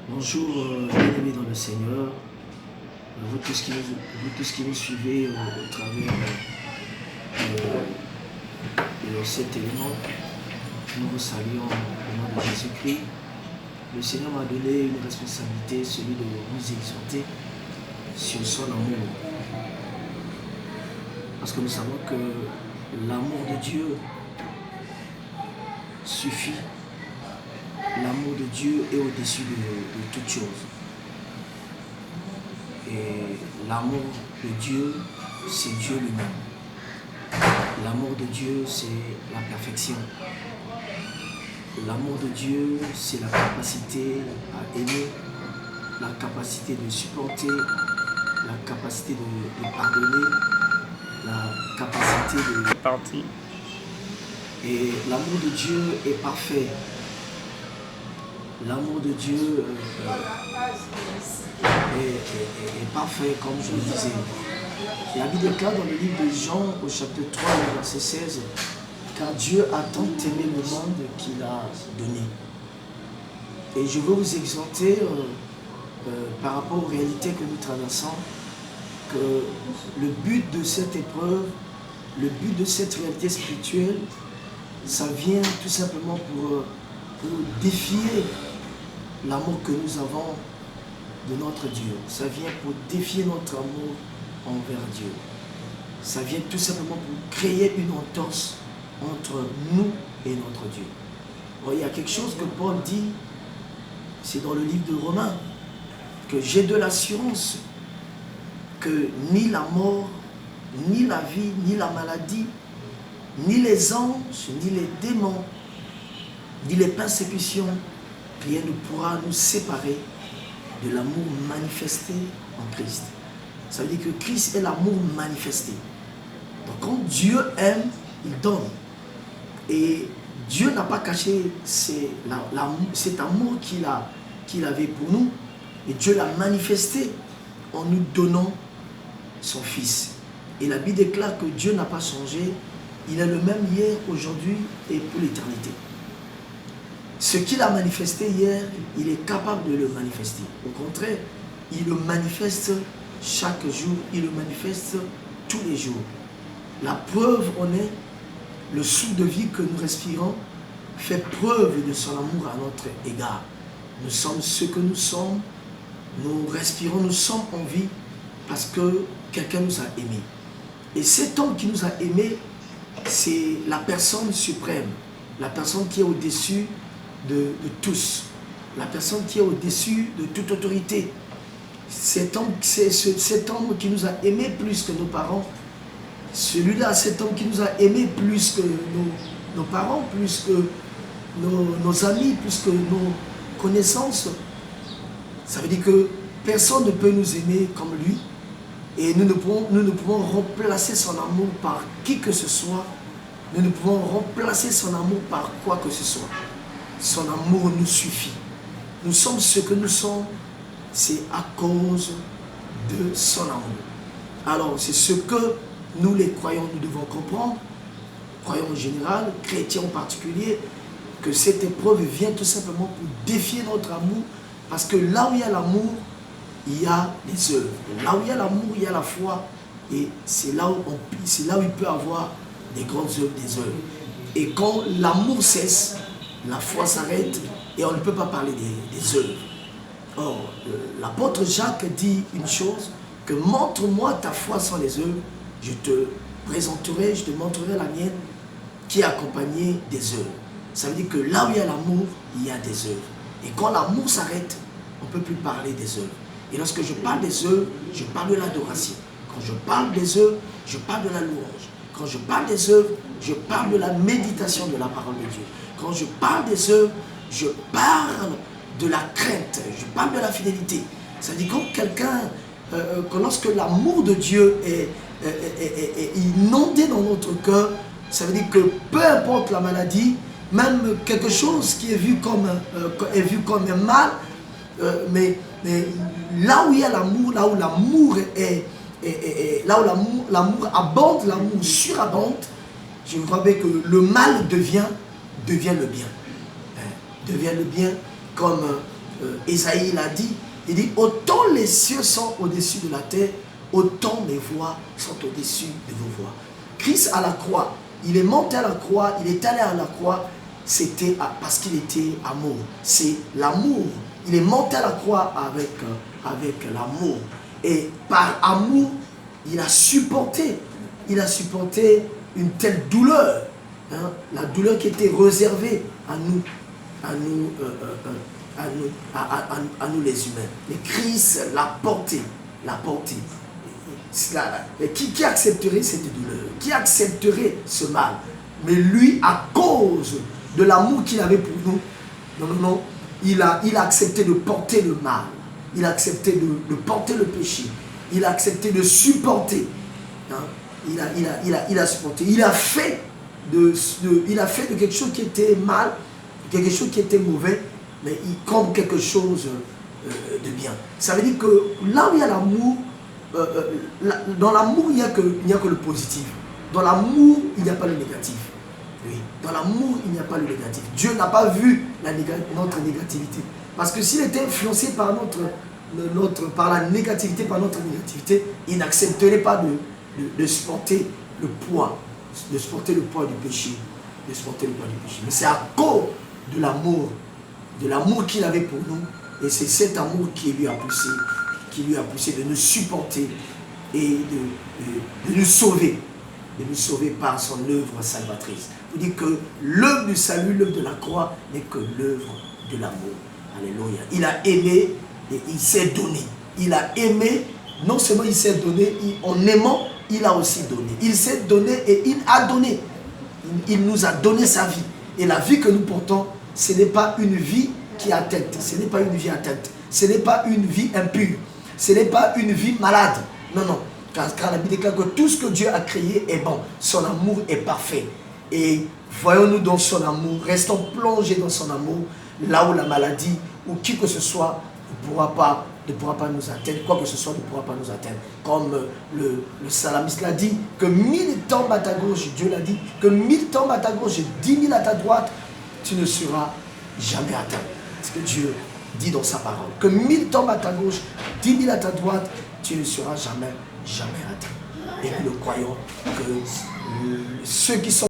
Bonjour, bien-aimés dans le Seigneur, vous tous qui nous suivez au travers de cet élément, nous vous saluons au nom de Jésus-Christ. Le Seigneur m'a donné une responsabilité, celui de vous exhorter sur son amour. Parce que nous savons que l'amour de Dieu suffit. L'amour de Dieu est au-dessus de toute chose. Et l'amour de Dieu, c'est Dieu lui-même. L'amour de Dieu, c'est la perfection. L'amour de Dieu, c'est la capacité à aimer, la capacité de supporter, la capacité de pardonner, la capacité de parti. Et l'amour de Dieu est parfait. L'amour de Dieu est parfait, comme je le disais. La Bible déclare dans le livre de Jean, au chapitre 3, le verset 16, « Car Dieu a tant aimé le monde qu'il a donné. » Et je veux vous exhorter par rapport aux réalités que nous traversons, que le but de cette épreuve, le but de cette réalité spirituelle, ça vient tout simplement pour défier l'amour que nous avons de notre Dieu. Ça vient pour défier notre amour envers Dieu. Ça vient tout simplement pour créer une entorse entre nous et notre Dieu. Bon, il y a quelque chose que Paul dit, c'est dans le livre de Romains, que j'ai de l'assurance que ni la mort, ni la vie, ni la maladie, ni les anges, ni les démons, ni les persécutions, rien ne pourra nous séparer de l'amour manifesté en Christ. Ça veut dire que Christ est l'amour manifesté. Donc quand Dieu aime, il donne. Et Dieu n'a pas caché cet amour qu'il avait pour nous. Et Dieu l'a manifesté en nous donnant son Fils. Et la Bible déclare que Dieu n'a pas changé. Il est le même hier, aujourd'hui et pour l'éternité. Ce qu'il a manifesté hier, il est capable de le manifester. Au contraire, il le manifeste chaque jour, il le manifeste tous les jours. La preuve en est, le souffle de vie que nous respirons fait preuve de son amour à notre égard. Nous sommes ce que nous sommes, nous respirons, nous sommes en vie parce que quelqu'un nous a aimés. Et cet homme qui nous a aimés, c'est la personne suprême, la personne qui est au-dessus de tous, la personne qui est au-dessus de toute autorité. Cet homme qui nous a aimés plus que nos parents, celui-là, cet homme qui nous a aimés plus que nos parents, plus que nos amis, plus que nos connaissances. Ça veut dire que personne ne peut nous aimer comme lui. Et nous ne pouvons remplacer son amour par qui que ce soit. Nous ne pouvons remplacer son amour par quoi que ce soit. Son amour nous suffit. Nous sommes ce que nous sommes, c'est à cause de son amour. Alors, c'est ce que nous les croyants, nous devons comprendre, croyants en général, chrétiens en particulier, que cette épreuve vient tout simplement pour défier notre amour, parce que là où il y a l'amour, il y a les œuvres. Là où il y a l'amour, il y a la foi. Et c'est là où il peut avoir des grandes œuvres, des œuvres. Et quand l'amour cesse, la foi s'arrête et on ne peut pas parler des œuvres. Or, l'apôtre Jacques dit une chose, que montre-moi ta foi sans les œuvres, je te présenterai, je te montrerai la mienne qui est accompagnée des œuvres. Ça veut dire que là où il y a l'amour, il y a des œuvres. Et quand l'amour s'arrête, on ne peut plus parler des œuvres. Et lorsque je parle des œuvres, je parle de l'adoration. Quand je parle des œuvres, je parle de la louange. Quand je parle des œuvres, je parle de la méditation de la parole de Dieu. Quand je parle des œuvres, je parle de la crainte, je parle de la fidélité. C'est-à-dire que lorsque l'amour de Dieu est inondé dans notre cœur, ça veut dire que peu importe la maladie, même quelque chose qui est vu comme un mal, mais là où il y a l'amour, là où l'amour l'amour abonde, l'amour surabonde, je crois bien que le mal devient le bien. Devient le bien, comme Ésaïe l'a dit, il dit, autant les cieux sont au-dessus de la terre, autant mes voix sont au-dessus de vos voix. Christ à la croix, il est monté à la croix, il est allé à la croix, c'était parce qu'il était amour. C'est l'amour. Il est monté à la croix avec l'amour. Et par amour, il a supporté une telle douleur. Hein, la douleur qui était réservée à nous les humains. Mais Christ l'a porté. Qui accepterait cette douleur? Qui accepterait ce mal? Mais lui, à cause de l'amour qu'il avait pour nous, non, il a accepté de porter le mal. Il a accepté de porter le péché. Il a accepté de supporter. Hein? Il a supporté. Il a fait de quelque chose qui était mal, quelque chose qui était mauvais, mais comme quelque chose de bien. Ça veut dire que là où il y a l'amour, dans l'amour, il n'y a que le positif. Dans l'amour, il n'y a pas le négatif. Oui. Dans l'amour, il n'y a pas le négatif. Dieu n'a pas vu notre négativité. Parce que s'il était influencé par la négativité, par notre négativité, il n'accepterait pas de supporter le poids. De supporter le poids du péché. De supporter le poids du péché. Mais c'est à cause de l'amour qu'il avait pour nous. Et c'est cet amour qui lui a poussé de nous supporter et de nous sauver. De nous sauver par son œuvre salvatrice. Vous dites que l'œuvre du salut, l'œuvre de la croix, n'est que l'œuvre de l'amour. Alléluia. Il a aimé et il s'est donné. Il a aimé, non seulement il s'est donné, en aimant, il a aussi donné. Il s'est donné et il a donné. Il nous a donné sa vie. Et la vie que nous portons, ce n'est pas une vie qui est atteinte. Ce n'est pas une vie atteinte. Ce n'est pas une vie impure. Ce n'est pas une vie malade. Non, non. Car la Bible déclare que tout ce que Dieu a créé est bon. Son amour est parfait. Et voyons-nous dans son amour. Restons plongés dans son amour. Là où la maladie ou qui que ce soit ne pourra pas nous atteindre. Quoi que ce soit ne pourra pas nous atteindre. Comme le psalmiste l'a dit, que 1000 tombent à ta gauche, Dieu l'a dit, que 1000 tombent à ta gauche et 10 000 à ta droite, tu ne seras jamais atteint. C'est ce que Dieu dit dans sa parole. Que 1000 tombent à ta gauche, 10 000 à ta droite, tu ne seras jamais atteint. Et nous croyons que ceux qui sont